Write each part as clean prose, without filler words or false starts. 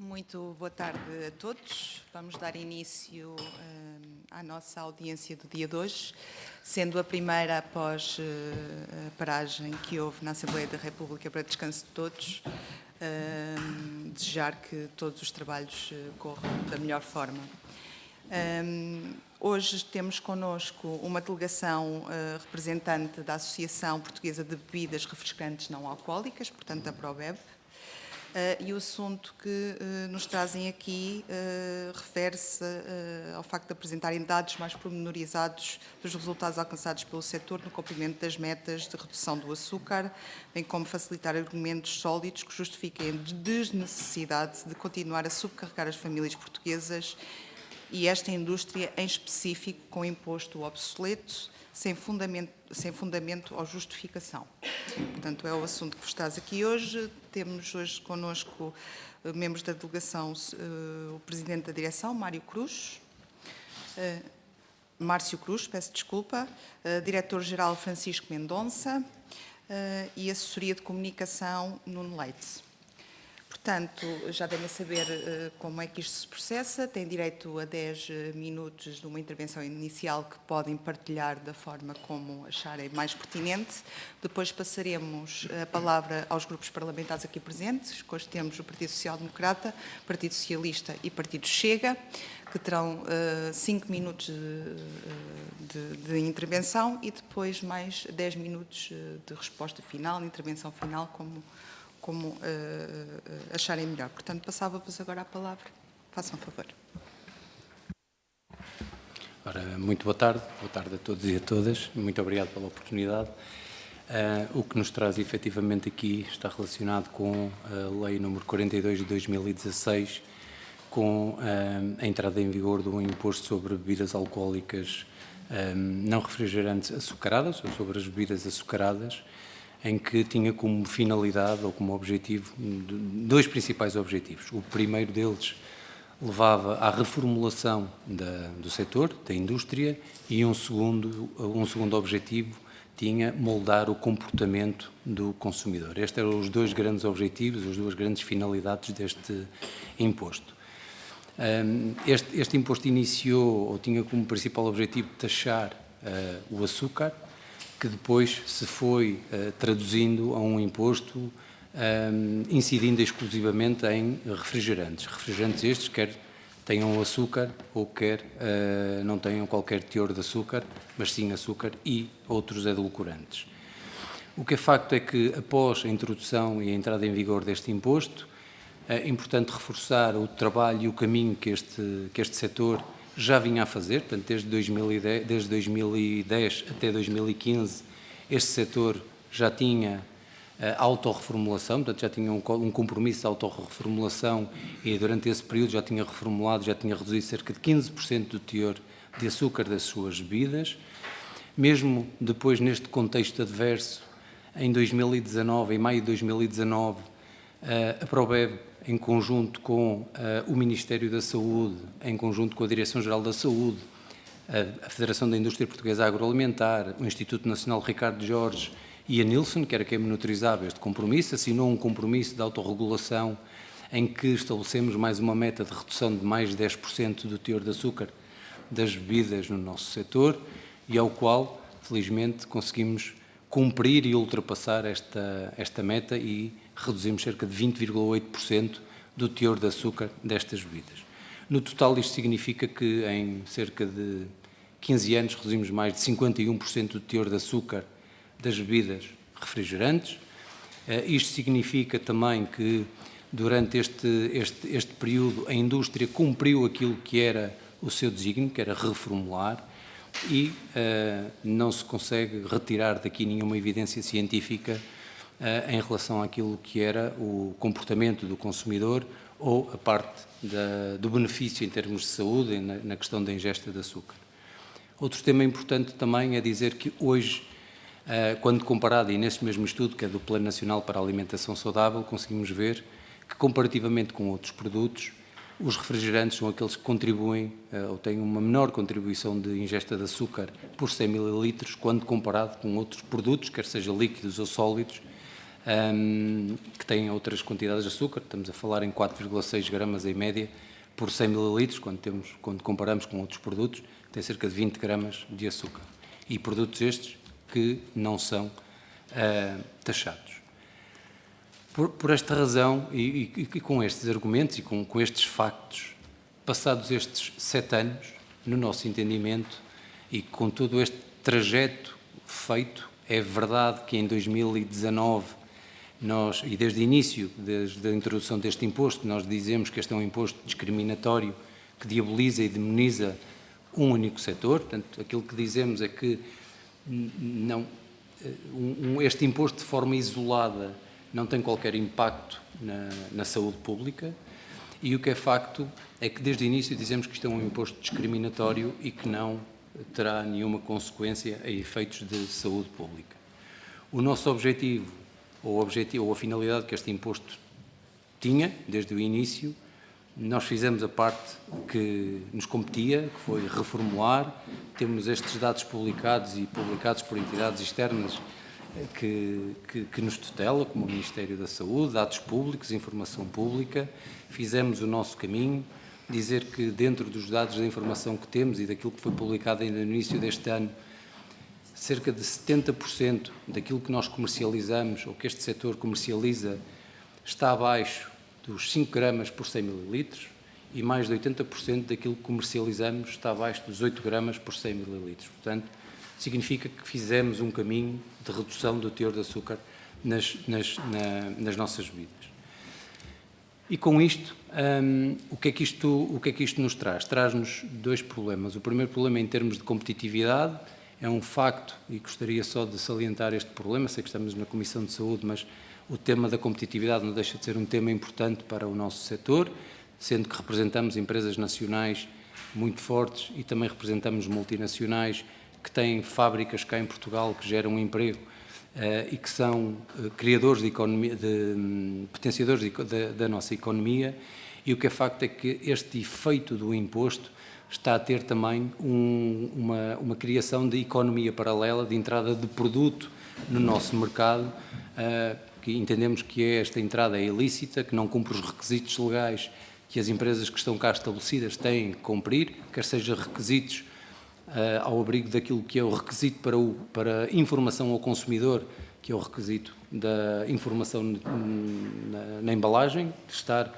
Muito boa tarde a todos. Vamos dar início à nossa audiência do dia de hoje, sendo a primeira após a paragem que houve na Assembleia da República para descanso de todos. Desejar que todos os trabalhos corram da melhor forma. Hoje temos connosco uma delegação representante da Associação Portuguesa de Bebidas Refrescantes Não Alcoólicas, portanto da ProBev. E o assunto que nos trazem aqui refere-se ao facto de apresentarem dados mais pormenorizados dos resultados alcançados pelo setor no cumprimento das metas de redução do açúcar, bem como facilitar argumentos sólidos que justifiquem a desnecessidade de continuar a subcarregar as famílias portuguesas e esta indústria em específico com imposto obsoleto, sem fundamento ou justificação. Portanto, é o assunto que vos traz aqui hoje. Temos hoje connosco membros da delegação, o Presidente da Direção, Márcio Cruz, peço desculpa, Diretor-Geral Francisco Mendonça e Assessoria de Comunicação Nuno Leite. Portanto, já devem saber como é que isto se processa. Têm direito a 10 minutos de uma intervenção inicial que podem partilhar da forma como acharem mais pertinente. Depois passaremos a palavra aos grupos parlamentares aqui presentes. Hoje temos o Partido Social Democrata, Partido Socialista e Partido Chega, que terão 5 minutos de intervenção e depois mais 10 minutos de resposta final, de intervenção final, como acharem melhor. Portanto, passava-vos agora a palavra. Façam favor. Ora, muito boa tarde a todos e a todas. Muito obrigado pela oportunidade. O que nos traz efetivamente aqui está relacionado com a Lei nº 42 de 2016, com a entrada em vigor do imposto sobre bebidas alcoólicas não refrigerantes açucaradas, ou sobre as bebidas açucaradas, em que tinha como finalidade ou como objetivo dois principais objetivos. O primeiro deles levava à reformulação do setor, da indústria, e um segundo objetivo tinha moldar o comportamento do consumidor. Estes eram os dois grandes objetivos, as duas grandes finalidades deste imposto. Este imposto iniciou, ou tinha como principal objetivo, taxar o açúcar, que depois se foi traduzindo a um imposto incidindo exclusivamente em refrigerantes. Refrigerantes estes, quer tenham açúcar ou quer não tenham qualquer teor de açúcar, mas sim açúcar e outros edulcorantes. O que é facto é que, após a introdução e a entrada em vigor deste imposto, é importante reforçar o trabalho e o caminho que este setor já vinha a fazer. Portanto, desde 2010 até 2015, este setor já tinha autorreformulação, portanto, já tinha um compromisso de autorreformulação e durante esse período já tinha reformulado, já tinha reduzido cerca de 15% do teor de açúcar das suas bebidas. Mesmo depois, neste contexto adverso, em 2019, em maio de 2019, a ProBev, em conjunto com o Ministério da Saúde, em conjunto com a Direção-Geral da Saúde, a Federação da Indústria Portuguesa Agroalimentar, o Instituto Nacional Ricardo Jorge e a Nilson, que era quem monitorizava este compromisso, assinou um compromisso de autorregulação em que estabelecemos mais uma meta de redução de mais de 10% do teor de açúcar das bebidas no nosso setor e ao qual, felizmente, conseguimos cumprir e ultrapassar esta meta e reduzimos cerca de 20,8% do teor de açúcar destas bebidas. No total, isto significa que em cerca de 15 anos reduzimos mais de 51% do teor de açúcar das bebidas refrigerantes. Isto significa também que durante este período a indústria cumpriu aquilo que era o seu desígnio, que era reformular, e não se consegue retirar daqui nenhuma evidência científica em relação àquilo que era o comportamento do consumidor ou a parte do benefício em termos de saúde na questão da ingesta de açúcar. Outro tema importante também é dizer que hoje, quando comparado, e neste mesmo estudo, que é do Plano Nacional para a Alimentação Saudável, conseguimos ver que, comparativamente com outros produtos, os refrigerantes são aqueles que contribuem ou têm uma menor contribuição de ingesta de açúcar por 100 ml, quando comparado com outros produtos, quer seja líquidos ou sólidos, que têm outras quantidades de açúcar. Estamos a falar em 4,6 gramas em média por 100 mililitros, quando comparamos com outros produtos, tem cerca de 20 gramas de açúcar. E produtos estes que não são taxados. Por esta razão e com estes argumentos e com estes factos, passados estes 7 anos, no nosso entendimento e com todo este trajeto feito, é verdade que em 2019 nós, e desde o início, desde a introdução deste imposto, nós dizemos que este é um imposto discriminatório que diaboliza e demoniza um único setor. Portanto, aquilo que dizemos é que não, este imposto de forma isolada não tem qualquer impacto na saúde pública, e o que é facto é que desde o início dizemos que isto é um imposto discriminatório e que não terá nenhuma consequência a efeitos de saúde pública. O nosso objetivo, ou a finalidade que este imposto tinha, desde o início, nós fizemos a parte que nos competia, que foi reformular. Temos estes dados publicados e publicados por entidades externas que nos tutela, como o Ministério da Saúde, dados públicos, informação pública. Fizemos o nosso caminho, dizer que dentro dos dados da informação que temos e daquilo que foi publicado ainda no início deste ano, cerca de 70% daquilo que nós comercializamos, ou que este setor comercializa, está abaixo dos 5 gramas por 100 mililitros, e mais de 80% daquilo que comercializamos está abaixo dos 8 gramas por 100 mililitros. Portanto, significa que fizemos um caminho de redução do teor de açúcar nas nossas bebidas. E com isto, o que é que isto nos traz? Traz-nos 2 problemas. O primeiro problema, em termos de competitividade, é um facto, e gostaria só de salientar este problema. Sei que estamos na Comissão de Saúde, mas o tema da competitividade não deixa de ser um tema importante para o nosso setor, sendo que representamos empresas nacionais muito fortes e também representamos multinacionais que têm fábricas cá em Portugal que geram emprego e que são criadores de economia, potenciadores da nossa economia. E o que é facto é que este efeito do imposto está a ter também uma criação de economia paralela, de entrada de produto no nosso mercado, que entendemos que esta entrada é ilícita, que não cumpre os requisitos legais que as empresas que estão cá estabelecidas têm que cumprir, quer seja requisitos ao abrigo daquilo que é o requisito para informação ao consumidor, que é o requisito da informação na embalagem, de estar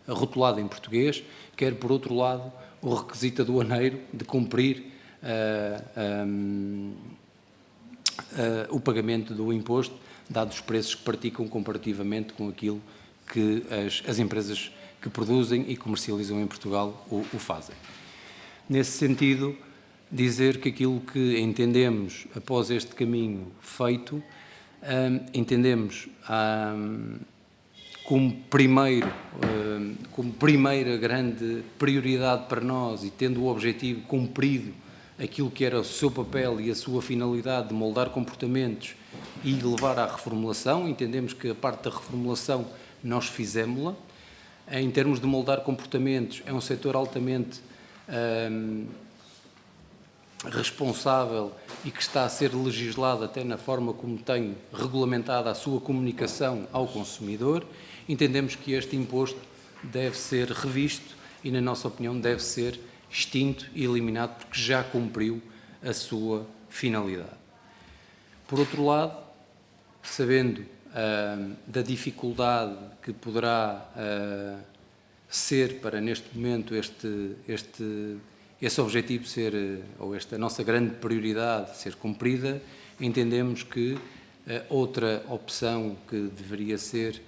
rotulado em português, quer, por outro lado, o requisito aduaneiro de cumprir o pagamento do imposto, dados os preços que praticam comparativamente com aquilo que as empresas que produzem e comercializam em Portugal o fazem. Nesse sentido, dizer que aquilo que entendemos após este caminho feito, entendemos como primeira grande prioridade para nós, e tendo o objetivo cumprido aquilo que era o seu papel e a sua finalidade de moldar comportamentos e levar à reformulação, entendemos que a parte da reformulação nós fizemos-la. Em termos de moldar comportamentos, é um setor altamente responsável e que está a ser legislado até na forma como tem regulamentada a sua comunicação ao consumidor. Entendemos que este imposto deve ser revisto e, na nossa opinião, deve ser extinto e eliminado porque já cumpriu a sua finalidade. Por outro lado, sabendo da dificuldade que poderá ser para neste momento esse objetivo ser, ou esta nossa grande prioridade ser cumprida, entendemos que outra opção que deveria ser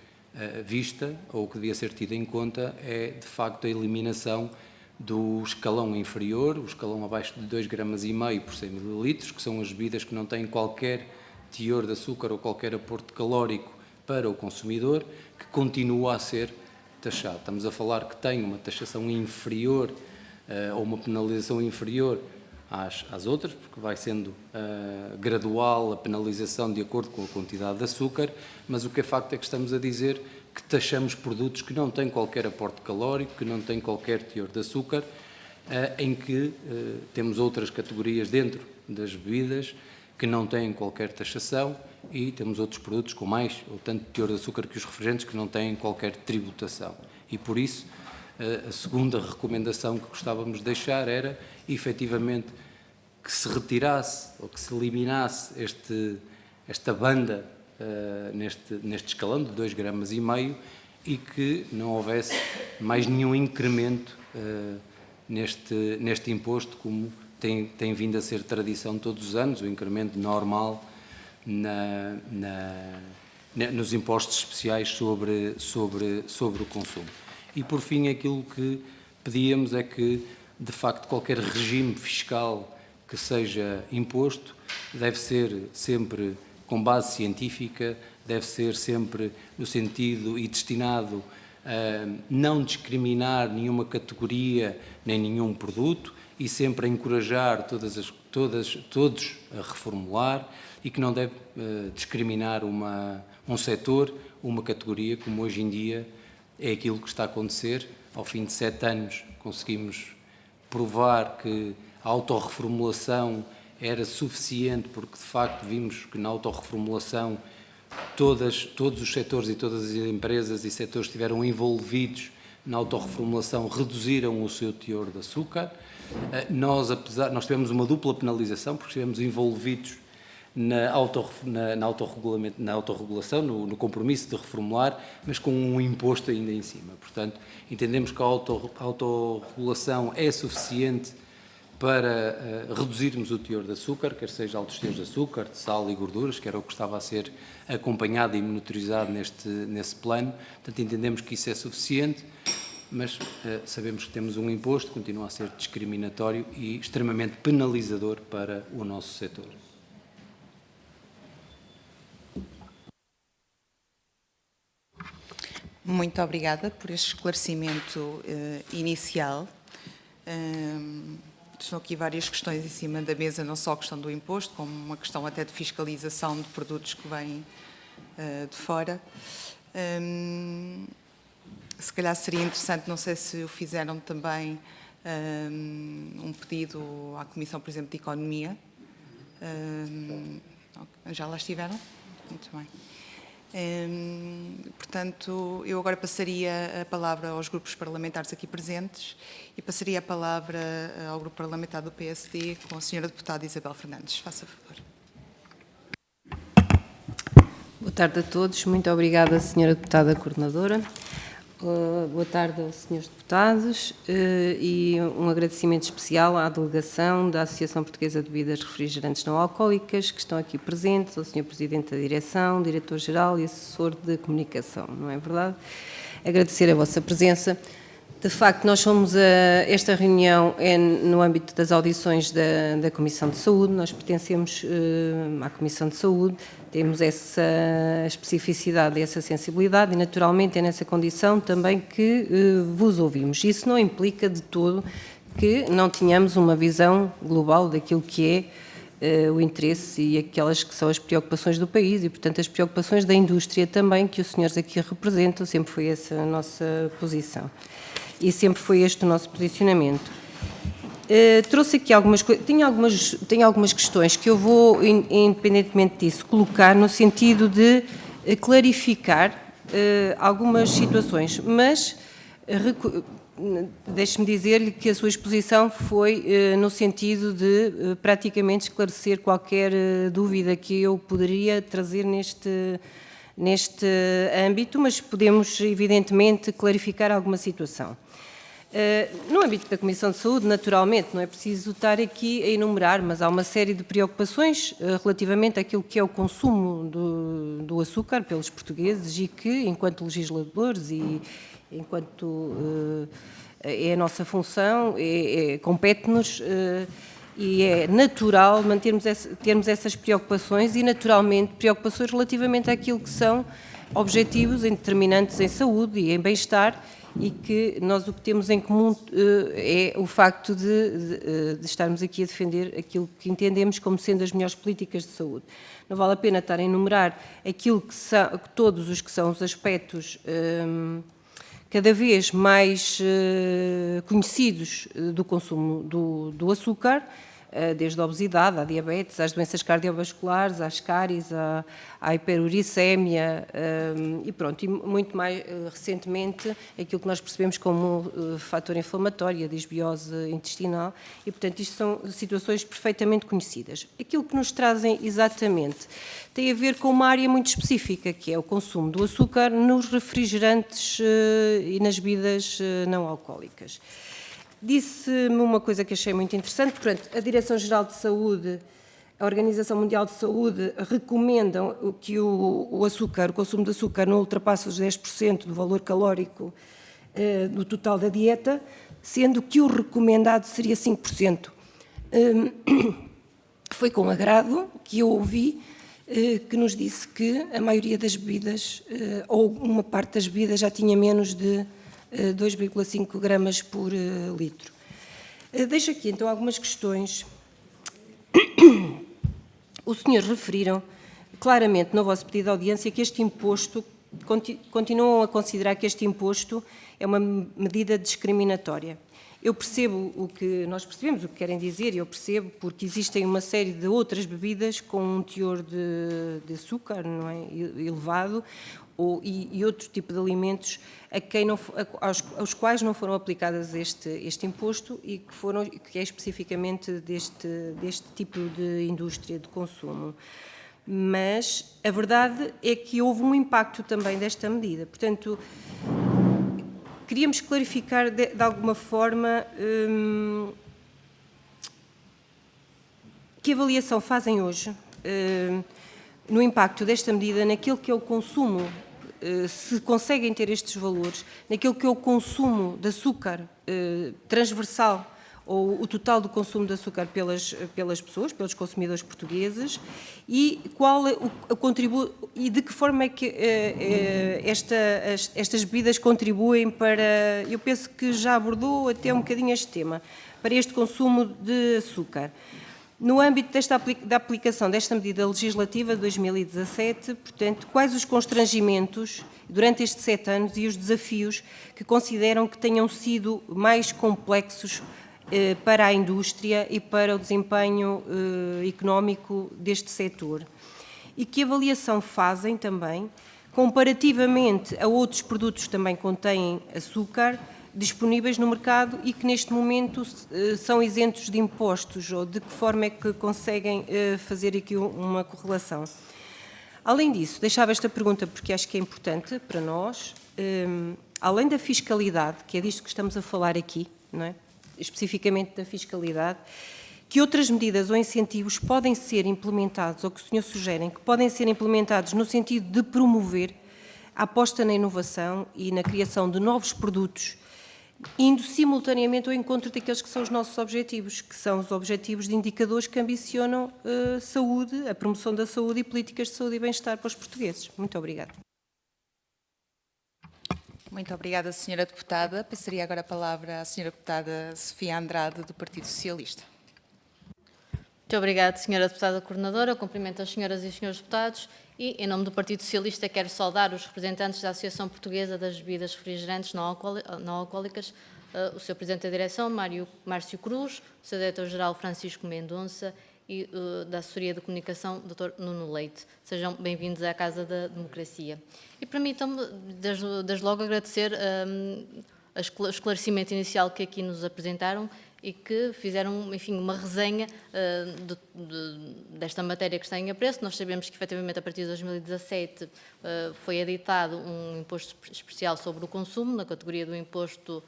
vista, ou que devia ser tida em conta, é de facto a eliminação do escalão inferior, o escalão abaixo de 2,5 gramas por 100 mililitros, que são as bebidas que não têm qualquer teor de açúcar ou qualquer aporte calórico para o consumidor, que continua a ser taxado. Estamos a falar que tem uma taxação inferior ou uma penalização inferior às outras, porque vai sendo gradual a penalização de acordo com a quantidade de açúcar, mas o que é facto é que estamos a dizer que taxamos produtos que não têm qualquer aporte calórico, que não têm qualquer teor de açúcar, em que temos outras categorias dentro das bebidas que não têm qualquer taxação, e temos outros produtos com mais ou tanto teor de açúcar que os refrigerantes que não têm qualquer tributação. E por isso, a segunda recomendação que gostávamos de deixar era, efetivamente, que se retirasse ou que se eliminasse esta banda neste escalão de 2,5 gramas e que não houvesse mais nenhum incremento neste imposto, como tem vindo a ser tradição todos os anos, o incremento normal nos impostos especiais sobre o consumo. E, por fim, aquilo que pedíamos é que, de facto, qualquer regime fiscal que seja imposto deve ser sempre com base científica, deve ser sempre no sentido e destinado a não discriminar nenhuma categoria nem nenhum produto e sempre a encorajar todos a reformular e que não deve discriminar um setor, uma categoria, como hoje em dia é aquilo que está a acontecer. Ao fim de 7 anos conseguimos provar que a autorreformulação era suficiente, porque de facto vimos que na autorreformulação todos os setores e todas as empresas e setores que estiveram envolvidos na autorreformulação reduziram o seu teor de açúcar. Nós tivemos uma dupla penalização, porque estivemos envolvidos na autorregulação, no compromisso de reformular, mas com um imposto ainda em cima. Portanto, entendemos que a autorregulação é suficiente para reduzirmos o teor de açúcar, quer seja altos teores de açúcar, de sal e gorduras, que era o que estava a ser acompanhado e monitorizado nesse plano. Portanto, entendemos que isso é suficiente, mas sabemos que temos um imposto que continua a ser discriminatório e extremamente penalizador para o nosso setor. Muito obrigada por este esclarecimento inicial. Estão aqui várias questões em cima da mesa, não só a questão do imposto, como uma questão até de fiscalização de produtos que vêm de fora. Se calhar seria interessante, não sei se o fizeram também, um pedido à Comissão, por exemplo, de Economia. Já lá estiveram? Muito bem. Portanto, eu agora passaria a palavra aos grupos parlamentares aqui presentes e passaria a palavra ao grupo parlamentar do PSD com a senhora deputada Isabel Fernandes. Faça favor. Boa tarde a todos. Muito obrigada, senhora deputada coordenadora. Boa tarde aos senhores deputados e um agradecimento especial à delegação da Associação Portuguesa de Bebidas Refrigerantes Não Alcoólicas que estão aqui presentes, ao senhor Presidente da Direção, Diretor-Geral e Assessor de Comunicação, não é verdade? Agradecer a vossa presença. De facto, nós esta reunião é no âmbito das audições da Comissão de Saúde, nós pertencemos à Comissão de Saúde, temos essa especificidade e essa sensibilidade e, naturalmente, é nessa condição também que vos ouvimos. Isso não implica de todo que não tenhamos uma visão global daquilo que é o interesse e aquelas que são as preocupações do país e, portanto, as preocupações da indústria também, que os senhores aqui representam, sempre foi essa a nossa posição. E sempre foi este o nosso posicionamento. Trouxe aqui algumas coisas, tenho algumas questões que eu vou, independentemente disso, colocar no sentido de clarificar algumas situações, mas deixe-me dizer-lhe que a sua exposição foi no sentido de praticamente esclarecer qualquer dúvida que eu poderia trazer neste âmbito, mas podemos, evidentemente, clarificar alguma situação. No âmbito da Comissão de Saúde, naturalmente, não é preciso estar aqui a enumerar, mas há uma série de preocupações relativamente àquilo que é o consumo do açúcar pelos portugueses e que, enquanto legisladores e enquanto é a nossa função, compete-nos e é natural termos essas preocupações e, naturalmente, preocupações relativamente àquilo que são objetivos determinantes em saúde e em bem-estar e que nós o que temos em comum é o facto de estarmos aqui a defender aquilo que entendemos como sendo as melhores políticas de saúde. Não vale a pena estar a enumerar aquilo que são, todos os que são os aspectos cada vez mais conhecidos do consumo do açúcar, desde a obesidade, à diabetes, às doenças cardiovasculares, às cáries, à hiperuricémia e pronto, e muito mais recentemente aquilo que nós percebemos como fator inflamatório, a disbiose intestinal, e portanto isto são situações perfeitamente conhecidas. Aquilo que nos trazem exatamente tem a ver com uma área muito específica, que é o consumo do açúcar nos refrigerantes e nas bebidas não alcoólicas. Disse-me uma coisa que achei muito interessante, portanto, a Direção-Geral de Saúde, a Organização Mundial de Saúde recomendam que o açúcar, o consumo de açúcar não ultrapasse os 10% do valor calórico no total da dieta, sendo que o recomendado seria 5%. Foi com agrado que eu ouvi que nos disse que a maioria das bebidas, ou uma parte das bebidas, já tinha menos de 2,5 gramas por litro. Deixo aqui então algumas questões. O senhor referiram claramente no vosso pedido de audiência que este imposto, continuam a considerar que este imposto é uma medida discriminatória. Eu percebo o que nós percebemos, o que querem dizer, e eu percebo porque existem uma série de outras bebidas com um teor de açúcar, não é, elevado, e outro tipo de alimentos aos quais não foram aplicadas este imposto e que é especificamente deste tipo de indústria de consumo. Mas a verdade é que houve um impacto também desta medida. Portanto, queríamos clarificar de alguma forma que avaliação fazem hoje no impacto desta medida naquilo que é o consumo, se conseguem ter estes valores, naquilo que é o consumo de açúcar transversal ou o total do consumo de açúcar pelas pessoas, pelos consumidores portugueses, e qual o contributo e de que forma é que estas bebidas contribuem para, eu penso que já abordou até um bocadinho este tema, para este consumo de açúcar. No âmbito da aplicação desta medida legislativa de 2017, portanto, quais os constrangimentos durante estes 7 anos e os desafios que consideram que tenham sido mais complexos para a indústria e para o desempenho económico deste setor? E que avaliação fazem também, comparativamente a outros produtos que também contêm açúcar, disponíveis no mercado e que neste momento são isentos de impostos, ou de que forma é que conseguem fazer aqui uma correlação? Além disso, deixava esta pergunta porque acho que é importante para nós, além da fiscalidade, que é disto que estamos a falar aqui, não é? Especificamente da fiscalidade, que outras medidas ou incentivos podem ser implementados, ou que o senhor sugere, que podem ser implementados no sentido de promover a aposta na inovação e na criação de novos produtos, indo simultaneamente ao encontro daqueles que são os nossos objetivos, que são os objetivos de indicadores que ambicionam saúde, a promoção da saúde e políticas de saúde e bem-estar para os portugueses. Muito obrigada. Muito obrigada, Sra. Deputada. Passaria agora a palavra à Sra. Deputada Sofia Andrade, do Partido Socialista. Muito obrigada, Sra. Deputada Coordenadora. Cumprimento as senhoras e os senhores deputados e, em nome do Partido Socialista, quero saudar os representantes da Associação Portuguesa das Bebidas Refrigerantes não alcoólicas, o Sr. Presidente da Direção, Márcio Cruz, o Sr. Diretor-Geral Francisco Mendonça e da Assessoria de Comunicação, Dr. Nuno Leite. Sejam bem-vindos à Casa da Democracia. E permitam-me, desde logo, agradecer o esclarecimento inicial que aqui nos apresentaram e que fizeram, enfim, uma resenha desta matéria que está em apreço. Nós sabemos que, efetivamente, a partir de 2017 foi editado um imposto especial sobre o consumo, na categoria do imposto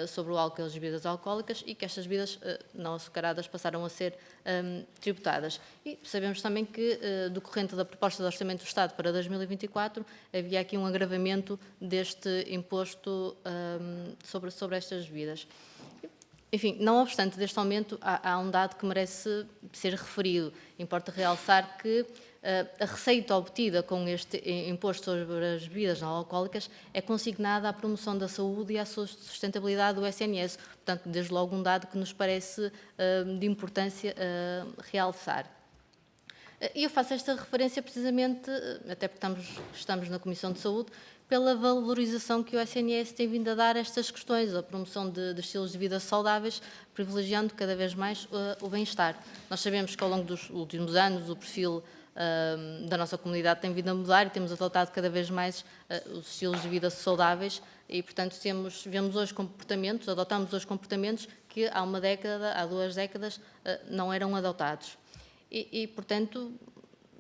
sobre o álcool e as bebidas alcoólicas, e que estas bebidas não açucaradas passaram a ser tributadas. E sabemos também que, decorrente da proposta de Orçamento do Estado para 2024, havia aqui um agravamento deste imposto sobre estas bebidas. Enfim, não obstante deste aumento, há um dado que merece ser referido. Importa realçar que a receita obtida com este imposto sobre as bebidas não alcoólicas é consignada à promoção da saúde e à sustentabilidade do SNS. Portanto, desde logo um dado que nos parece de importância realçar. E eu faço esta referência precisamente, até porque estamos na Comissão de Saúde, pela valorização que o SNS tem vindo a dar a estas questões, a promoção de estilos de vida saudáveis, privilegiando cada vez mais o bem-estar. Nós sabemos que ao longo dos últimos anos o perfil da nossa comunidade tem vindo a mudar e temos adotado cada vez mais os estilos de vida saudáveis e, portanto, vemos hoje comportamentos, adotamos hoje comportamentos que há 1 década, há 2 décadas, não eram adotados. E, portanto,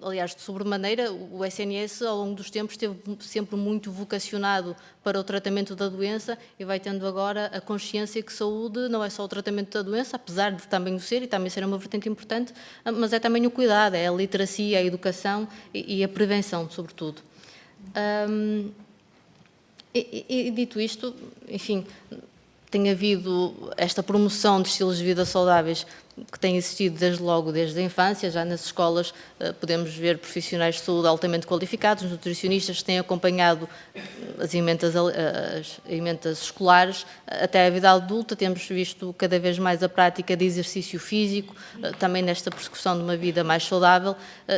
aliás, de sobremaneira, o SNS, ao longo dos tempos, esteve sempre muito vocacionado para o tratamento da doença e vai tendo agora a consciência que saúde não é só o tratamento da doença, apesar de também o ser, e também ser uma vertente importante, mas é também o cuidado, é a literacia, a educação e a prevenção, sobretudo. E dito isto, enfim, tem havido esta promoção de estilos de vida saudáveis que tem existido desde a infância. Já nas escolas podemos ver profissionais de saúde altamente qualificados, nutricionistas que têm acompanhado as emendas escolares. Até a vida adulta temos visto cada vez mais a prática de exercício físico, também nesta persecução de uma vida mais saudável.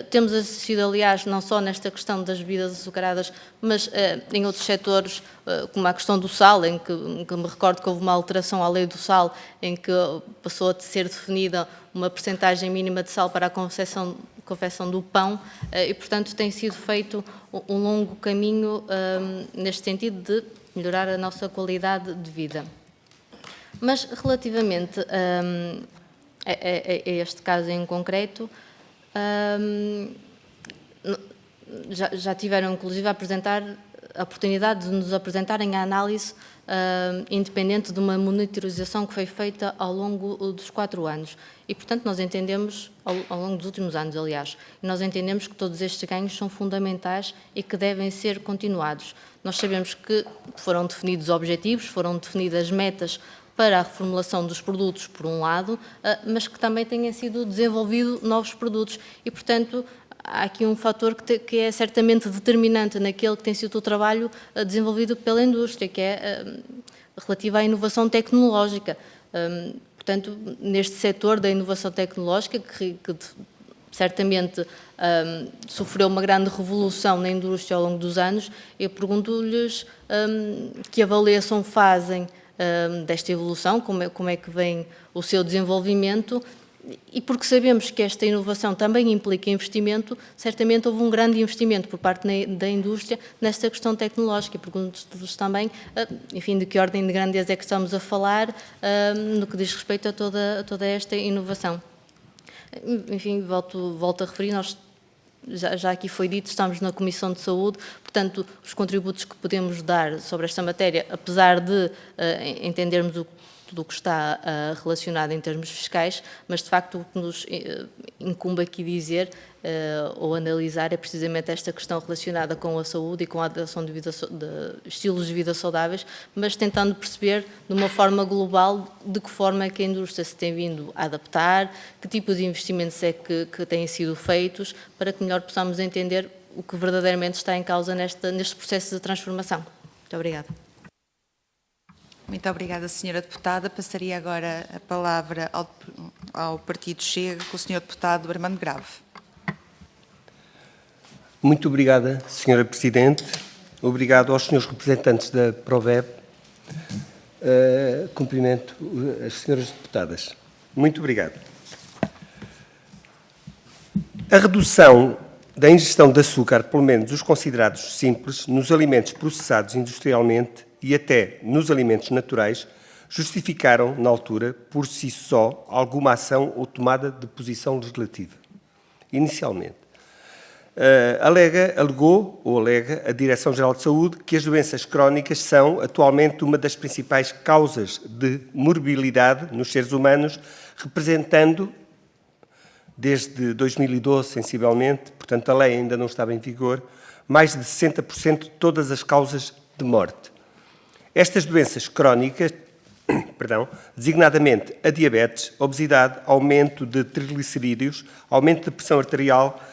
Temos assistido, aliás, não só nesta questão das bebidas açucaradas, mas em outros setores, como a questão do sal, em que me recordo que houve uma alteração à lei do sal, em que passou a ser definida uma percentagem mínima de sal para a confecção do pão e, portanto, tem sido feito um longo caminho neste sentido de melhorar a nossa qualidade de vida. Mas, relativamente a este caso em concreto, já tiveram, inclusive, a oportunidade de nos apresentarem a análise independente de uma monitorização que foi feita ao longo dos 4 anos. E, portanto, nós entendemos, ao longo dos últimos anos, aliás, nós entendemos que todos estes ganhos são fundamentais e que devem ser continuados. Nós sabemos que foram definidos objetivos, foram definidas metas para a reformulação dos produtos, por um lado, mas que também tenham sido desenvolvidos novos produtos e, portanto, há aqui um fator que é certamente determinante naquele que tem sido o trabalho desenvolvido pela indústria, que é relativo à inovação tecnológica. Portanto, neste setor da inovação tecnológica, que certamente sofreu uma grande revolução na indústria ao longo dos anos, eu pergunto-lhes que avaliação fazem desta evolução, como é que vem o seu desenvolvimento. E porque sabemos que esta inovação também implica investimento, certamente houve um grande investimento por parte da indústria nesta questão tecnológica. Pergunto-vos também, enfim, de que ordem de grandeza é que estamos a falar no que diz respeito a toda esta inovação. Enfim, volto a referir, nós já aqui foi dito, estamos na Comissão de Saúde, portanto, os contributos que podemos dar sobre esta matéria, apesar de entendermos tudo o que está relacionado em termos fiscais, mas de facto o que nos incumbe aqui dizer ou analisar é precisamente esta questão relacionada com a saúde e com a adoção de estilos de vida saudáveis, mas tentando perceber de uma forma global de que forma é que a indústria se tem vindo a adaptar, que tipo de investimentos é que têm sido feitos, para que melhor possamos entender o que verdadeiramente está em causa neste processo de transformação. Muito obrigada. Muito obrigada, Sra. Deputada. Passaria agora a palavra ao Partido Chega, com o Sr. Deputado Armando Grave. Muito obrigada, Sra. Presidente. Obrigado aos senhores representantes da PROVEB. Cumprimento as senhoras deputadas. Muito obrigado. A redução da ingestão de açúcar, pelo menos os considerados simples, nos alimentos processados industrialmente e até nos alimentos naturais, justificaram, na altura, por si só, alguma ação ou tomada de posição legislativa. Inicialmente, alega a Direção-Geral de Saúde que as doenças crónicas são, atualmente, uma das principais causas de morbilidade nos seres humanos, representando, desde 2012, sensivelmente, portanto, a lei ainda não estava em vigor, mais de 60% de todas as causas de morte. Estas doenças crónicas, designadamente a diabetes, obesidade, aumento de triglicerídeos, aumento de pressão arterial,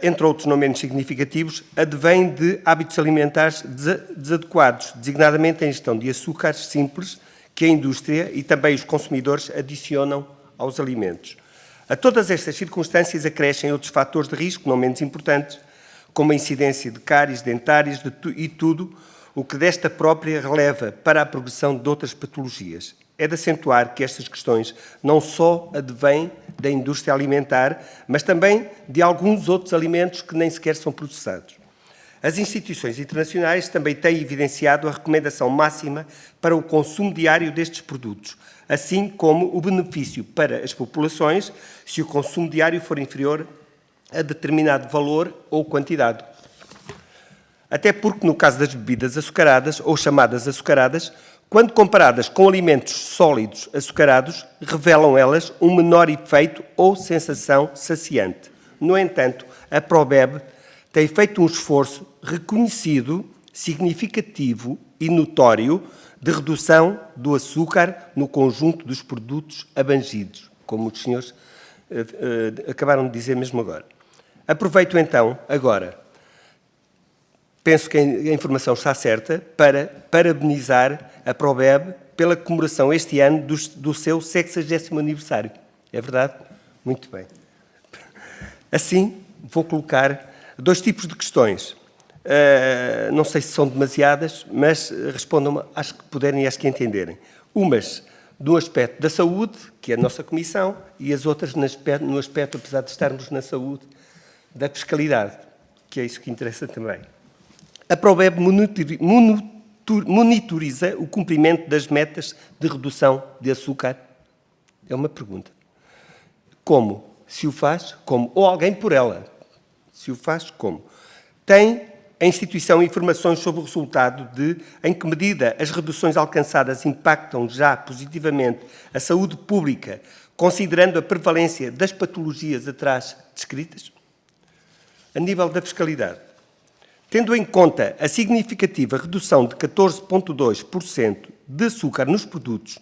entre outros não menos significativos, advêm de hábitos alimentares desadequados, designadamente a ingestão de açúcares simples que a indústria e também os consumidores adicionam aos alimentos. A todas estas circunstâncias acrescem outros fatores de risco, não menos importantes, como a incidência de cáries dentárias e tudo o que desta própria releva para a progressão de outras patologias. É de acentuar que estas questões não só advêm da indústria alimentar, mas também de alguns outros alimentos que nem sequer são processados. As instituições internacionais também têm evidenciado a recomendação máxima para o consumo diário destes produtos, assim como o benefício para as populações se o consumo diário for inferior a determinado valor ou quantidade. Até porque, no caso das bebidas açucaradas, ou chamadas açucaradas, quando comparadas com alimentos sólidos açucarados, revelam elas um menor efeito ou sensação saciante. No entanto, a Probeb tem feito um esforço reconhecido, significativo e notório de redução do açúcar no conjunto dos produtos abrangidos, como os senhores acabaram de dizer mesmo agora. Aproveito então, agora, penso que a informação está certa, para parabenizar a Probeb pela comemoração este ano do seu 60º aniversário. É verdade? Muito bem. Assim, vou colocar 2 tipos de questões. Não sei se são demasiadas, mas respondam-me às que puderem e às que entenderem. Umas do aspecto da saúde, que é a nossa comissão, e as outras no aspecto, apesar de estarmos na saúde, da fiscalidade, que é isso que interessa também. A Probeb monitoriza o cumprimento das metas de redução de açúcar? É uma pergunta. Como? Se o faz, como? Ou alguém por ela? Se o faz, como? Tem a instituição informações sobre o resultado de em que medida as reduções alcançadas impactam já positivamente a saúde pública, considerando a prevalência das patologias atrás descritas? A nível da fiscalidade, tendo em conta a significativa redução de 14,2% de açúcar nos produtos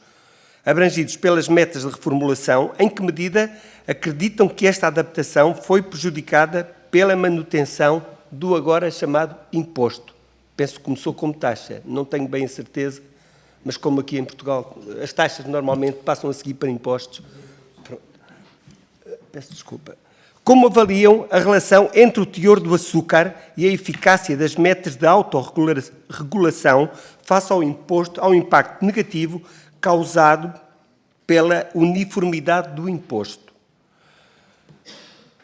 abrangidos pelas metas de reformulação, em que medida acreditam que esta adaptação foi prejudicada pela manutenção do agora chamado imposto? Penso que começou como taxa, não tenho bem a certeza, mas como aqui em Portugal as taxas normalmente passam a seguir para impostos. Pronto. Peço desculpa. Como avaliam a relação entre o teor do açúcar e a eficácia das metas de autorregulação face ao imposto, ao impacto negativo causado pela uniformidade do imposto?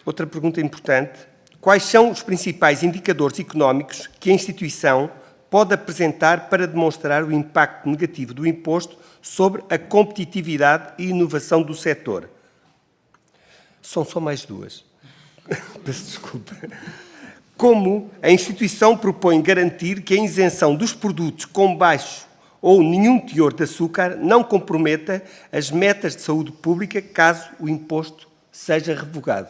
Outra pergunta importante. Quais são os principais indicadores económicos que a instituição pode apresentar para demonstrar o impacto negativo do imposto sobre a competitividade e inovação do setor? São só mais 2. Peço desculpa. Como a instituição propõe garantir que a isenção dos produtos com baixo ou nenhum teor de açúcar não comprometa as metas de saúde pública caso o imposto seja revogado?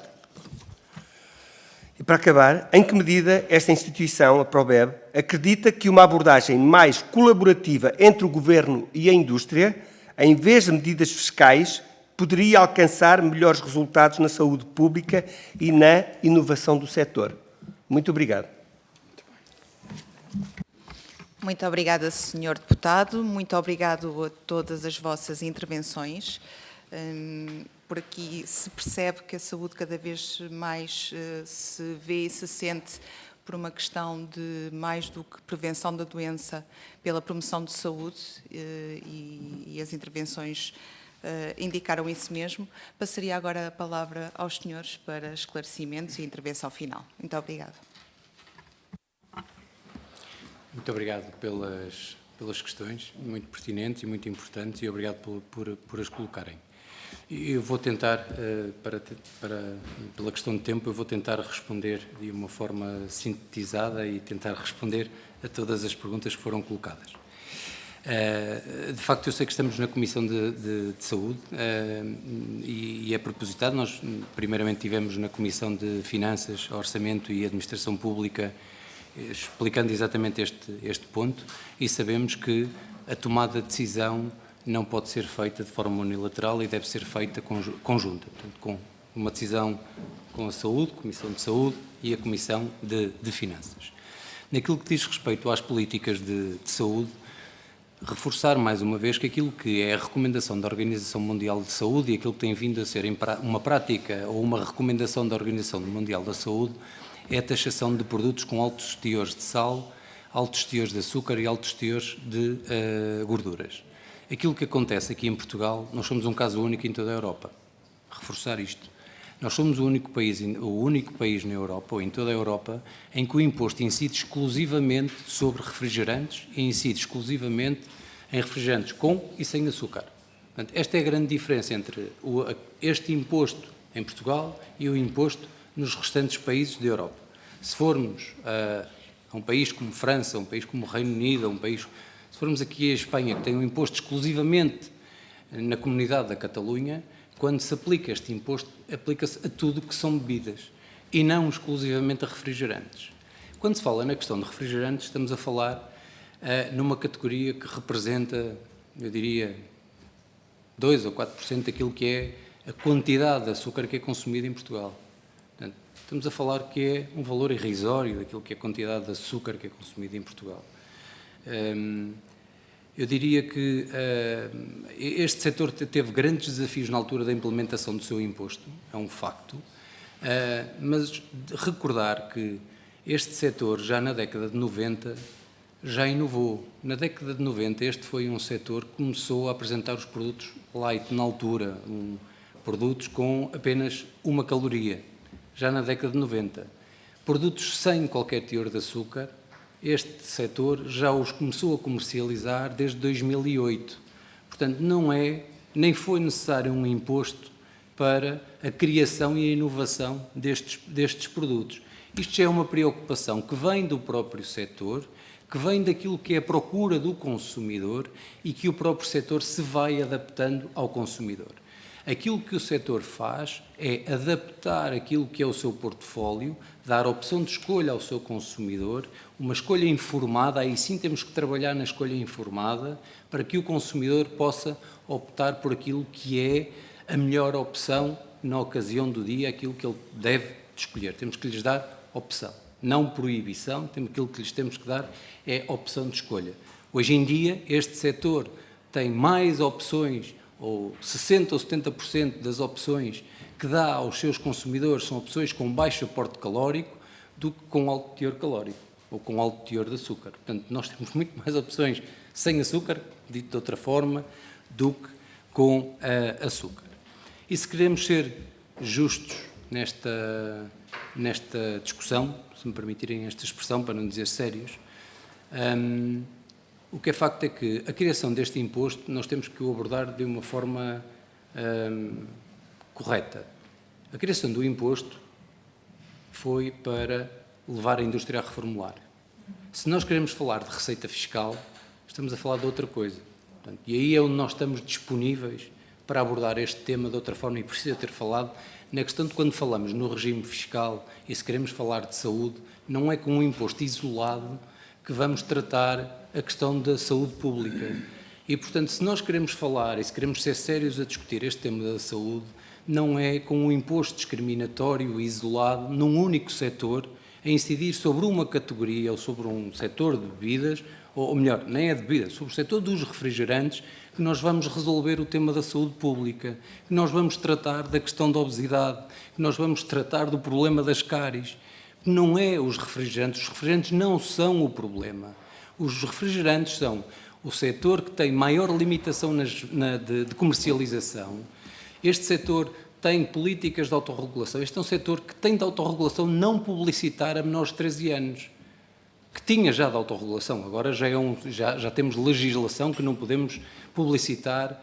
E para acabar, em que medida esta instituição, a Probeb, acredita que uma abordagem mais colaborativa entre o Governo e a indústria, em vez de medidas fiscais, poderia alcançar melhores resultados na saúde pública e na inovação do setor? Muito obrigado. Muito obrigada, Sr. Deputado. Muito obrigado a todas as vossas intervenções. Por aqui se percebe que a saúde cada vez mais se vê e se sente por uma questão de mais do que prevenção da doença, pela promoção de saúde, e as intervenções indicaram isso mesmo. Passaria agora a palavra aos senhores para esclarecimentos e intervenção final. Muito obrigada. Muito obrigado pelas questões, muito pertinentes e muito importantes, e obrigado por as colocarem. Eu vou tentar, pela questão de tempo, eu vou tentar responder de uma forma sintetizada e tentar responder a todas as perguntas que foram colocadas. De facto, eu sei que estamos na Comissão de Saúde e é propositado. Nós, primeiramente, tivemos na Comissão de Finanças, Orçamento e Administração Pública, explicando exatamente este ponto, e sabemos que a tomada de decisão não pode ser feita de forma unilateral e deve ser feita conjunta, portanto, com uma decisão com a Saúde, Comissão de Saúde e a Comissão de Finanças. Naquilo que diz respeito às políticas de saúde, reforçar mais uma vez que aquilo que é a recomendação da Organização Mundial de Saúde e aquilo que tem vindo a ser uma prática ou uma recomendação da Organização Mundial da Saúde é a taxação de produtos com altos teores de sal, altos teores de açúcar e altos teores de gorduras. Aquilo que acontece aqui em Portugal, nós somos um caso único em toda a Europa. Reforçar isto. Nós somos o único país na Europa, ou em toda a Europa, em que o imposto incide exclusivamente sobre refrigerantes e incide exclusivamente em refrigerantes com e sem açúcar. Portanto, esta é a grande diferença entre este imposto em Portugal e o imposto nos restantes países da Europa. Se formos a um país como França, um país como o Reino Unido, se formos aqui a Espanha, que tem um imposto exclusivamente na comunidade da Catalunha, quando se aplica este imposto, aplica-se a tudo que são bebidas e não exclusivamente a refrigerantes. Quando se fala na questão de refrigerantes, estamos a falar numa categoria que representa, eu diria, 2 ou 4% daquilo que é a quantidade de açúcar que é consumida em Portugal. Portanto, estamos a falar que é um valor irrisório daquilo que é a quantidade de açúcar que é consumida em Portugal. Eu diria que este setor teve grandes desafios na altura da implementação do seu imposto, é um facto, mas recordar que este setor, já na década de 90, já inovou. Na década de 90, este foi um setor que começou a apresentar os produtos light na altura, produtos com apenas 1 caloria, já na década de 90. Produtos sem qualquer teor de açúcar, este setor já os começou a comercializar desde 2008. Portanto, nem foi necessário um imposto para a criação e a inovação destes produtos. Isto já é uma preocupação que vem do próprio setor, que vem daquilo que é a procura do consumidor e que o próprio setor se vai adaptando ao consumidor. Aquilo que o setor faz é adaptar aquilo que é o seu portfólio, dar opção de escolha ao seu consumidor, uma escolha informada, aí sim temos que trabalhar na escolha informada, para que o consumidor possa optar por aquilo que é a melhor opção na ocasião do dia, aquilo que ele deve escolher. Temos que lhes dar opção, não proibição, aquilo que lhes temos que dar é opção de escolha. Hoje em dia, este setor tem mais opções, ou 60% ou 70% das opções que dá aos seus consumidores são opções com baixo aporte calórico do que com alto teor calórico, ou com alto teor de açúcar. Portanto, nós temos muito mais opções sem açúcar, dito de outra forma, do que com açúcar. E se queremos ser justos nesta discussão, se me permitirem esta expressão, para não dizer sérios, o que é facto é que a criação deste imposto nós temos que o abordar de uma forma correta. A criação do imposto foi para levar a indústria a reformular. Se nós queremos falar de receita fiscal, estamos a falar de outra coisa. Portanto, e aí é onde nós estamos disponíveis para abordar este tema de outra forma, e precisa ter falado na questão de quando falamos no regime fiscal e se queremos falar de saúde, não é com um imposto isolado que vamos tratar a questão da saúde pública. E, portanto, se nós queremos falar e se queremos ser sérios a discutir este tema da saúde, não é com um imposto discriminatório e isolado num único setor, a incidir sobre uma categoria ou sobre um setor de bebidas, ou melhor, nem é de bebidas, sobre o setor dos refrigerantes, que nós vamos resolver o tema da saúde pública, que nós vamos tratar da questão da obesidade, que nós vamos tratar do problema das cáries. Não é os refrigerantes não são o problema. Os refrigerantes são o setor que tem maior limitação de comercialização. Este setor tem políticas de autorregulação. Este é um setor que tem de autorregulação não publicitar a menores de 13 anos, que tinha já de autorregulação. Agora já temos legislação que não podemos publicitar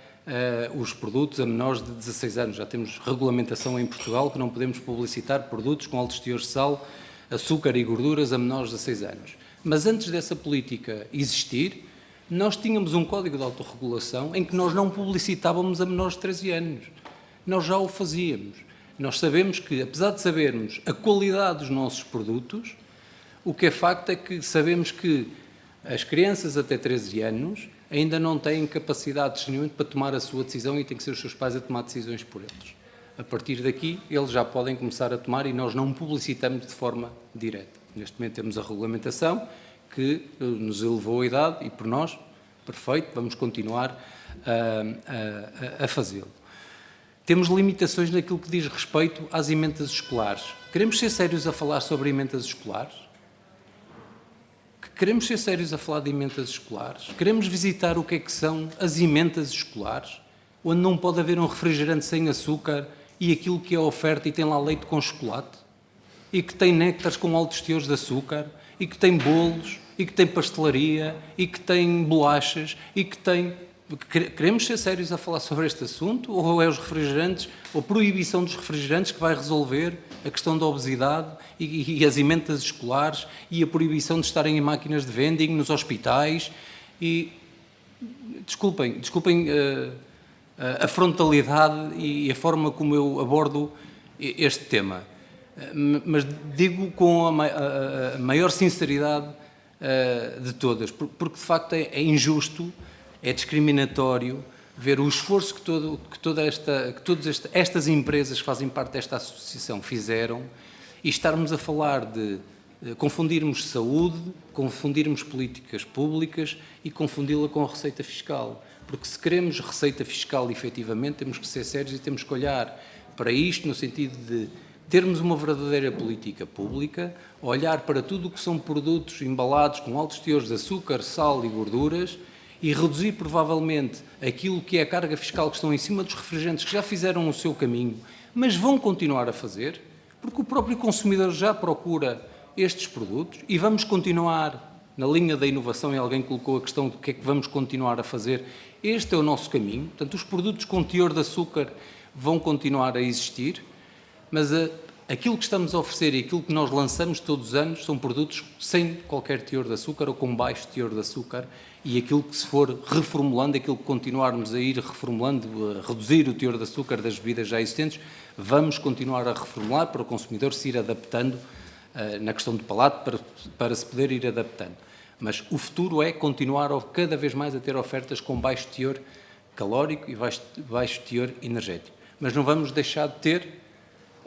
os produtos a menores de 16 anos. Já temos regulamentação em Portugal que não podemos publicitar produtos com altos teores de sal, açúcar e gorduras a menores de 16 anos. Mas antes dessa política existir, nós tínhamos um código de autorregulação em que nós não publicitávamos a menores de 13 anos. Nós já o fazíamos. Nós sabemos que, apesar de sabermos a qualidade dos nossos produtos, o que é facto é que sabemos que as crianças até 13 anos ainda não têm capacidade nenhuma para tomar a sua decisão e têm que ser os seus pais a tomar decisões por eles. A partir daqui, eles já podem começar a tomar e nós não publicitamos de forma direta. Neste momento temos a regulamentação que nos elevou a idade e, por nós, perfeito, vamos continuar a fazê-lo. Temos limitações naquilo que diz respeito às emendas escolares. Queremos ser sérios a falar sobre emendas escolares? Queremos ser sérios a falar de emendas escolares? Queremos visitar o que é que são as emendas escolares? Onde não pode haver um refrigerante sem açúcar e aquilo que é oferta e tem lá leite com chocolate? E que tem néctares com altos teores de açúcar? E que tem bolos? E que tem pastelaria? E que tem bolachas? E que tem... Queremos ser sérios a falar sobre este assunto? Ou é os refrigerantes, ou a proibição dos refrigerantes que vai resolver a questão da obesidade e as emendas escolares e a proibição de estarem em máquinas de vending nos hospitais? E desculpem a frontalidade e a forma como eu abordo este tema, mas digo com a maior sinceridade de todas, porque de facto é injusto, é discriminatório ver o esforço que todas estas empresas que fazem parte desta associação fizeram e estarmos a falar de confundirmos saúde, confundirmos políticas públicas e confundi-la com a receita fiscal. Porque se queremos receita fiscal, efetivamente, temos que ser sérios e temos que olhar para isto no sentido de termos uma verdadeira política pública, olhar para tudo o que são produtos embalados com altos teores de açúcar, sal e gorduras e reduzir provavelmente aquilo que é a carga fiscal que estão em cima dos refrigerantes que já fizeram o seu caminho, mas vão continuar a fazer, porque o próprio consumidor já procura estes produtos e vamos continuar na linha da inovação, e alguém colocou a questão do que é que vamos continuar a fazer. Este é o nosso caminho, portanto os produtos com teor de açúcar vão continuar a existir, mas aquilo que estamos a oferecer e aquilo que nós lançamos todos os anos são produtos sem qualquer teor de açúcar ou com baixo teor de açúcar, e aquilo que se for reformulando, aquilo que continuarmos a ir reformulando, a reduzir o teor de açúcar das bebidas já existentes, vamos continuar a reformular para o consumidor se ir adaptando na questão do palato, para se poder ir adaptando. Mas o futuro é continuar cada vez mais a ter ofertas com baixo teor calórico e baixo teor energético. Mas não vamos deixar de ter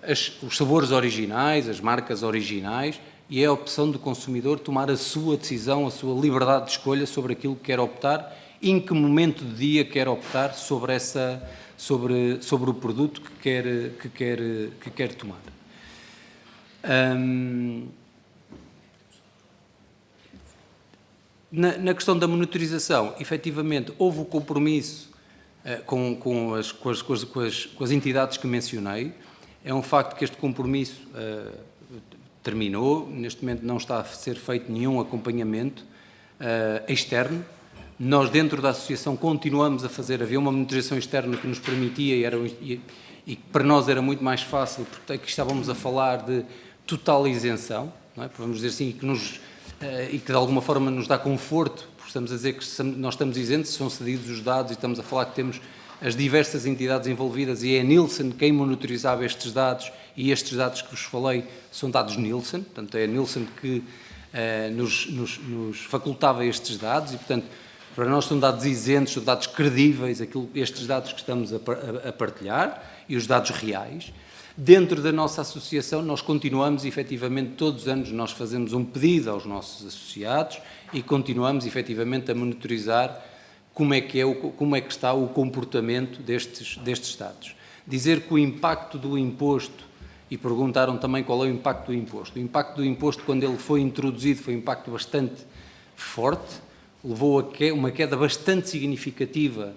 os sabores originais, as marcas originais, e é a opção do consumidor tomar a sua decisão, a sua liberdade de escolha sobre aquilo que quer optar e em que momento do dia quer optar sobre o produto que quer tomar. Na questão da monitorização, efetivamente, houve o compromisso com as entidades que mencionei. É um facto que este compromisso terminou. Neste momento não está a ser feito nenhum acompanhamento externo. Nós, dentro da associação, continuamos a fazer. Havia uma monitorização externa que nos permitia e para nós era muito mais fácil, porque aqui estávamos a falar de total isenção, não é? Vamos dizer assim, e que de alguma forma nos dá conforto, porque estamos a dizer que nós estamos isentos, são cedidos os dados e estamos a falar que temos as diversas entidades envolvidas e é a Nielsen quem monitorizava estes dados, e estes dados que vos falei são dados Nielsen, portanto é a Nielsen que nos facultava estes dados e, portanto, para nós são dados isentos, são dados credíveis, estes dados que estamos a partilhar e os dados reais. Dentro da nossa associação, nós continuamos, efetivamente, todos os anos nós fazemos um pedido aos nossos associados e continuamos, efetivamente, a monitorizar como é que está o comportamento destes dados. Dizer que o impacto do imposto, e perguntaram também qual é o impacto do imposto. O impacto do imposto, quando ele foi introduzido, foi um impacto bastante forte, levou a uma queda bastante significativa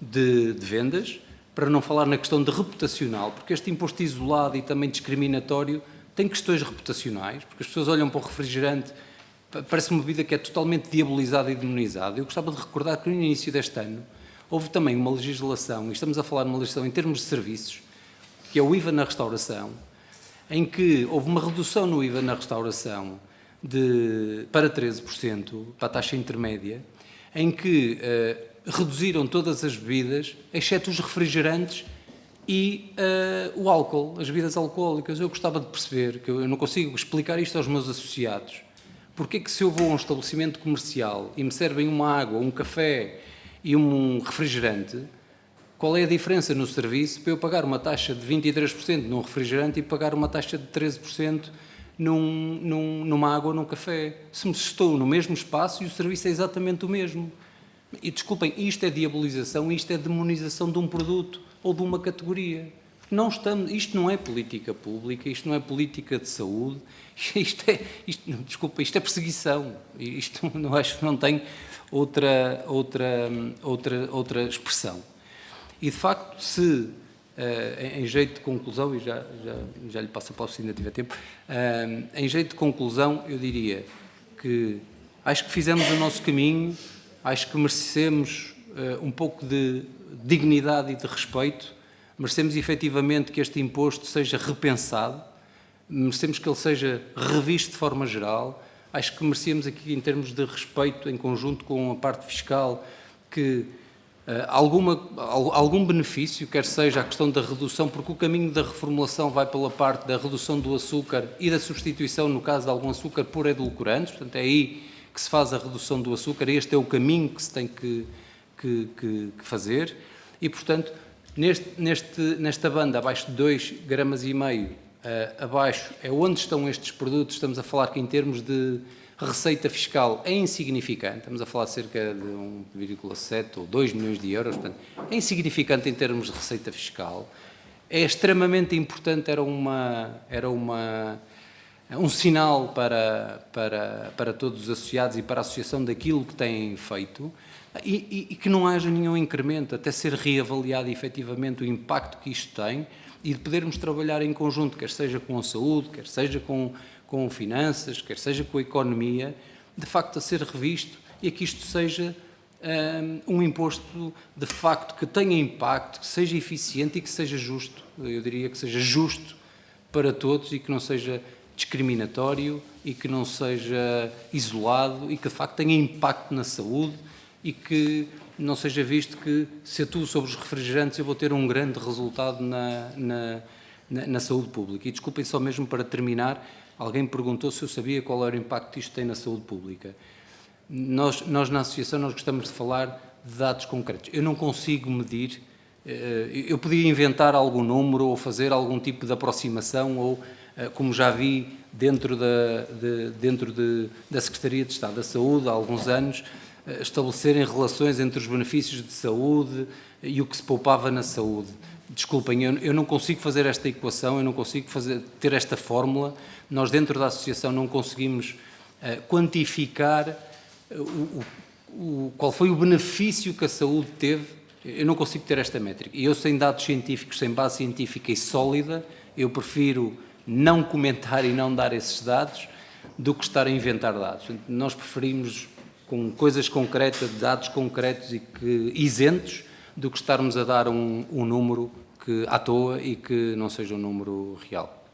de vendas, para não falar na questão de reputacional, porque este imposto isolado e também discriminatório tem questões reputacionais, porque as pessoas olham para o refrigerante, parece uma bebida que é totalmente diabolizada e demonizada. Eu gostava de recordar que no início deste ano houve também uma legislação, e estamos a falar de uma legislação em termos de serviços, que é o IVA na restauração, em que houve uma redução no IVA na restauração para 13%, para a taxa intermédia, em que reduziram todas as bebidas, exceto os refrigerantes e o álcool, as bebidas alcoólicas. Eu gostava de perceber, que eu não consigo explicar isto aos meus associados, porque é que se eu vou a um estabelecimento comercial e me servem uma água, um café e um refrigerante, qual é a diferença no serviço para eu pagar uma taxa de 23% num refrigerante e pagar uma taxa de 13% numa água ou num café? Se estou no mesmo espaço e o serviço é exatamente o mesmo. E desculpem, isto é diabolização, isto é demonização de um produto. ou de uma categoria. Isto não é política pública, isto não é política de saúde, isto é perseguição. Isto não tem outra expressão. E, de facto, em jeito de conclusão, e já lhe passo a palavra se ainda tiver tempo, em jeito de conclusão, eu diria que acho que fizemos o nosso caminho, acho que merecemos um pouco de dignidade e de respeito, merecemos efetivamente que este imposto seja repensado, merecemos que ele seja revisto de forma geral, acho que merecemos aqui, em termos de respeito, em conjunto com a parte fiscal, que algum benefício, quer seja a questão da redução, porque o caminho da reformulação vai pela parte da redução do açúcar e da substituição, no caso de algum açúcar, por edulcorantes, portanto é aí que se faz a redução do açúcar, este é o caminho que se tem que fazer, e portanto, nesta banda, abaixo de 2,5 gramas, abaixo é onde estão estes produtos, estamos a falar que em termos de receita fiscal é insignificante, estamos a falar de cerca de 1,7 ou 2 milhões de euros, portanto, é insignificante em termos de receita fiscal, é extremamente importante, era um sinal para todos os associados e para a associação daquilo que têm feito, e que não haja nenhum incremento, até ser reavaliado efetivamente o impacto que isto tem, e de podermos trabalhar em conjunto, quer seja com a saúde, quer seja com finanças, quer seja com a economia, de facto a ser revisto, e que isto seja um imposto de facto que tenha impacto, que seja eficiente e que seja justo. Eu diria que seja justo para todos e que não seja discriminatório e que não seja isolado e que de facto tenha impacto na saúde e que não seja visto que, se atuo sobre os refrigerantes, eu vou ter um grande resultado na saúde pública. E desculpem, só mesmo para terminar, alguém me perguntou se eu sabia qual era o impacto que isto tem na saúde pública. Nós na Associação, nós gostamos de falar de dados concretos. Eu não consigo medir, eu podia inventar algum número ou fazer algum tipo de aproximação ou, como já vi dentro da Secretaria de Estado da Saúde há alguns anos, estabelecerem relações entre os benefícios de saúde e o que se poupava na saúde. Desculpem, eu não consigo fazer esta equação, eu não consigo ter esta fórmula. Nós, dentro da Associação, não conseguimos quantificar qual foi o benefício que a saúde teve. Eu não consigo ter esta métrica. E eu, sem dados científicos, sem base científica e sólida, eu prefiro não comentar e não dar esses dados do que estar a inventar dados. Nós preferimos com coisas concretas, dados concretos e isentos, do que estarmos a dar um número à toa e que não seja um número real.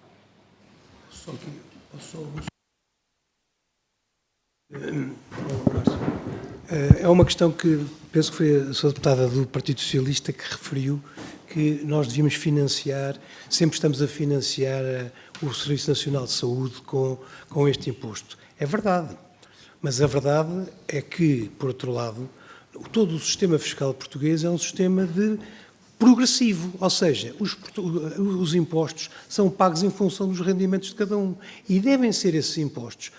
É uma questão que penso que foi a sua deputada do Partido Socialista que referiu que nós devíamos financiar, sempre estamos a financiar o Serviço Nacional de Saúde com este imposto. É verdade. Mas a verdade é que, por outro lado, todo o sistema fiscal português é um sistema progressivo, ou seja, os impostos são pagos em função dos rendimentos de cada um e devem ser esses impostos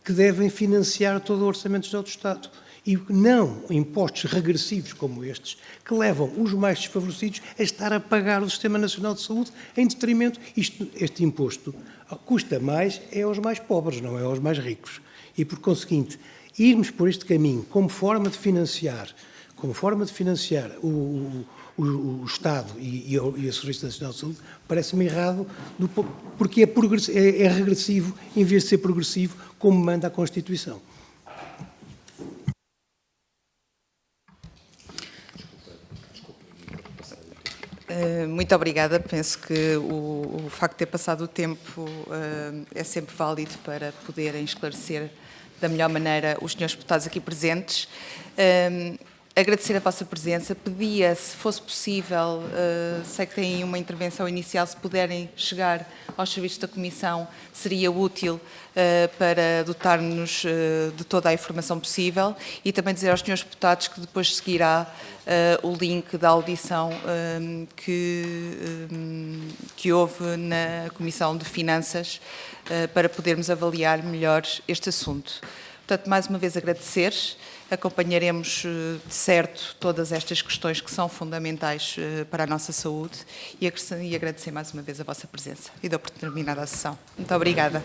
que devem financiar todo o orçamento geral do Estado e não impostos regressivos como estes que levam os mais desfavorecidos a estar a pagar o Sistema Nacional de Saúde em detrimento. Este imposto custa mais aos mais pobres, não é aos mais ricos. E, por conseguinte, irmos por este caminho como forma de financiar o Estado e a Serviço Nacional de Saúde, parece-me errado, porque é regressivo, em vez de ser progressivo, como manda a Constituição. Muito obrigada. Penso que o facto de ter passado o tempo é sempre válido para poderem esclarecer da melhor maneira os senhores deputados aqui presentes. Agradecer a vossa presença. Pedia, se fosse possível, sei que têm uma intervenção inicial, se puderem chegar aos serviços da Comissão, seria útil para dotar-nos de toda a informação possível e também dizer aos senhores deputados que depois seguirá o link da audição que houve na Comissão de Finanças para podermos avaliar melhor este assunto. Portanto, mais uma vez agradecer acompanharemos de certo todas estas questões que são fundamentais para a nossa saúde e agradecer mais uma vez a vossa presença e dou por terminada a sessão. Muito obrigada.